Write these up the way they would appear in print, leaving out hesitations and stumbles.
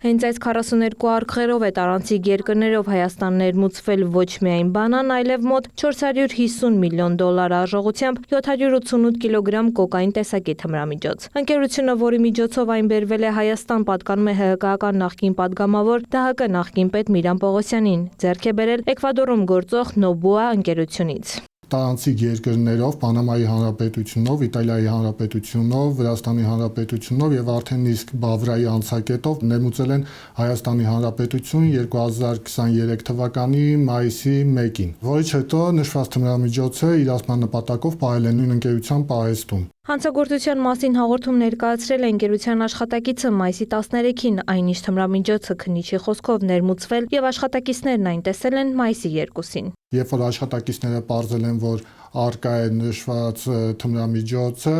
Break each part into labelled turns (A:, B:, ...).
A: Հենց այս 42 արկղերով է տարանցիկ երկրներով Հայաստան ներմուծվել ոչ միայն բանան, այլև մոտ 450 միլիոն դոլար արժողությամբ 788 կիլոգրամ կոկային տեսակի թմրամիջոց։ Ընկերությունը, որի միջոցով այն բերվել է Հայաստան, պատկանում է ՀՀԿ-ական նախկին պատգամավոր ԴՀԿ նախկին պետ Միրամ Պողոսյանին, ձեռք է բերել Էկվադորում գործող Նոբուա ընկերությունից։
B: Տարանցիկ երկրներով, Պանամայի հանրապետությունով, Իտալիայի հանրապետությունով, Վրաստանի հանրապետությունով եւ արդեն իսկ Բավրայի անցակետով ներմուծել են Հայաստանի հանրապետություն 2023 թվականի մայիսի 1-ին, որից հետո նշված թմրամիջոցը իրացման նպատակով պահել են նույն ընկերության պահեստում։
A: Հանցագործության մասին հաղորդում ներկայացրել է ընկերության աշխատակիցը մայիսի 13-ին, այնիշ թմրամիջոցը քննիչի խոսքով ներմուծվել եւ աշխատակիցներն այն տեսել են մայիսի 2-ին։
B: Երբ որ աշխատակիցները պարզել են, որ արկա է նշված թմրամիջոցը,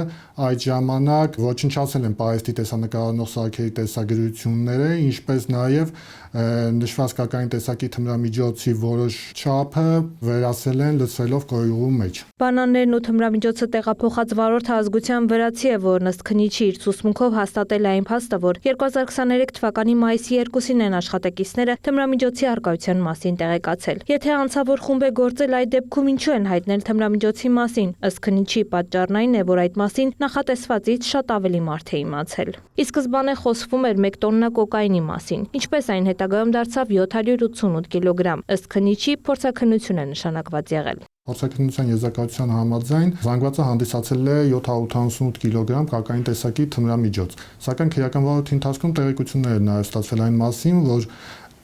B: այդ ժամանակ ոչնչացել են պահեստի տեսանկարող սարքերի տեսագրությունները, ինչպես նաև նշված կոկային տեսակի թմրամիջոցի որոշ չափը վերացել են լցրելով կոյուղու մեջ։
A: Բանաններն ու թմրամիջոցը տեղափոխած վարորդ ազգության վրացի է, որն ըստ քննիչի իր ցուցմունքով հաստատել է այն փաստը, որ 2023 թվականի մայիսի 2-ին են աշխատակիցները թմրամիջոցի արկայության մասին տեղեկացել։ Եթե անձավոր խումբ է գործել, այդ դեպքում ինչու են հայտնել թմրամիջոցի մասին, ըստ քննիչի պատճառն այն է, որ այդ մասին նախատեսվածից շատ ավելի մարդ է իմացել։ Ի սկզբանե խոսվում էր 1 տոննա կոկայինի մասին, ինչպես այն հետագայում դարձավ 788 կիլոգրամ, ըստ քննիչի փորձաքննություն է նշանակված եղել։
B: Փորձաքննության եզրակացության համաձայն զանգվածը հանդիսացել է 788 կիլոգրամ կոկային տեսակի թմրամիջոց, սակայն քրեական վարորդի ընթացքում տեղեկություններ են նաև ստացվել այն մասին, որ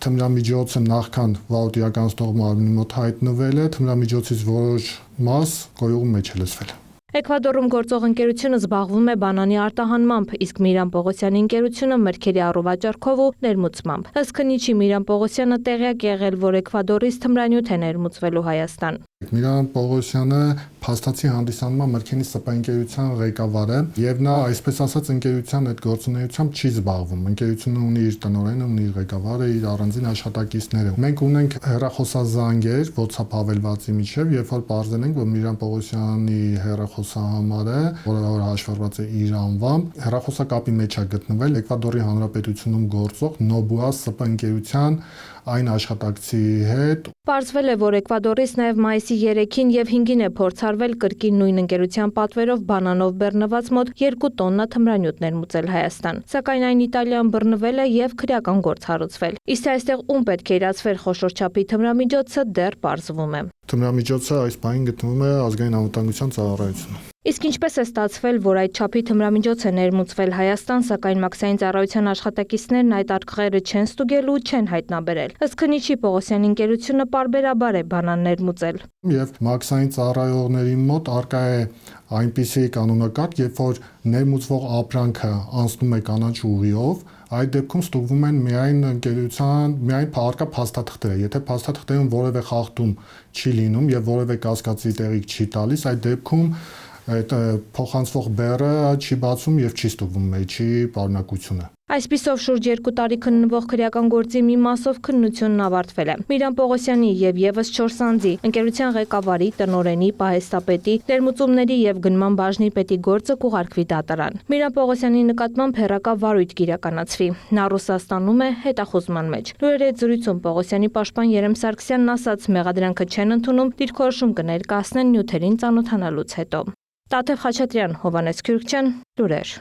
B: թմրամիջոցը նախքան վարորդ իրականացնող մարմնի մոտ հայտնվել է, թմրամիջոցից որոշ մաս կոյուղու մեջ է լցվել։
A: Էկվադորում գործող ընկերությունը զբաղվում է բանանի արտահանմամբ, իսկ Միրամ Պողոսյանի ընկերությունը մրգերի առուվաճառքով ու ներմուծմամբ։ Ըստ քննիչի Միրամ Պողոսյանը տեղյակ է եղել, որ Էկվադորից թմրանյութ է ներմուծվելու Հայաստան։
B: Միրամ Պողոսյանը փաստացի հանդիսանում մրգենի ՍՊ ընկերության ղեկավար է եւ նա այսպես ասած ընկերության այդ գործունեությամբ չի զբաղվում։ Ընկերությունը ունի իր տնօրենը, ունի իր ղեկավարը, իր առանձին աշխատակիցները։ Մենք ունենք հեռախոսազանգեր WhatsApp հավելվածի միջև, երբ որ պարզել ենք, որ Միրամ Պողոսյանի հեռախոսահամարը, որը հաշվառված է իր անվամբ, հեռախոսակապի մեջ է գտնվել Էկվադորի հանրապետությունում գործող Նոբուա ՍՊ ընկերության այն աշխատակցի հետ։
A: Պարզվել է, որ Էկվադորից նաև մայիսի 3-ին եւ 5-ին է փորձարվել կրկին նույն ընկերության պատվերով բանանով բռնված մոտ 2 տոննա թմրանյութ ներմուծել Հայաստան։ Սակայն այն Իտալիան բռնվել է եւ քրեական գործ հարուցվել։ Իսկ այստեղ ում պետք է իրացվեր խոշոր չափի թմրամիջոցը դեռ պարզվում է։
B: Թմրամիջոցը այս պահին գտնվում է ազգային անվտանգության ծառայությունում։
A: Իսկ ինչպես է ստացվել, որ այդ չափի թմրամիջոց է ներմուծվել Հայաստան, սակայն մաքսային ծառայության աշխատակիցներն այդ արկղերը չեն ստուգել ու չեն հայտնաբերել։ Ըստ քննիչի Պողոսյանի ընկերությունը պարբերաբար է բանան ներմուծել։
B: Եվ մաքսային ծառայողների մոտ արկա է այնպիսի կանոնակարգ, երբ որ ներմուծվող ապրանքը անցնում է կանաչ ուղիով, այդ դեպքում ստուգվում են միայն արկա փաստաթղթերը։ Եթե փաստաթղթերում որևէ խախտում չի լինում եւ որևէ կասկածի տեղիք չի տալիս, այդ դեպքում այդ փոխանցվող բեռը չի բացում եւ չի ստուգվում մեջի պարունակությունը։
A: Այսպիսով շուրջ 2 տարի քննվող քրեական գործի մի մասով քննությունն ավարտվել է։ Միրամ Պողոսյանի եւ եւս 4 անձի, ընկերության ղեկավարի, տնօրենի, պահեստապետի, ներմուծումների եւ գնման բաժնի պետի գործը կուղարկվի դատարան։ Միրամ Պողոսյանի նկատմամբ հերակա վարույթ կիրականացվի։ Նա Ռուսաստանում է հետախուզման մեջ։ Լուրերի հետ զրույցում Պողոսյանի պաշտպան Երեմ Սարգսյանն ասաց, մեղադրանքը չեն ընդունում, դիրքորոշում կներկայացնեն նյութերին ծանոթանալուց հետո։ Տաթև Խաչատրյան, Հովհաննես Քյուրքչյան, լուրեր։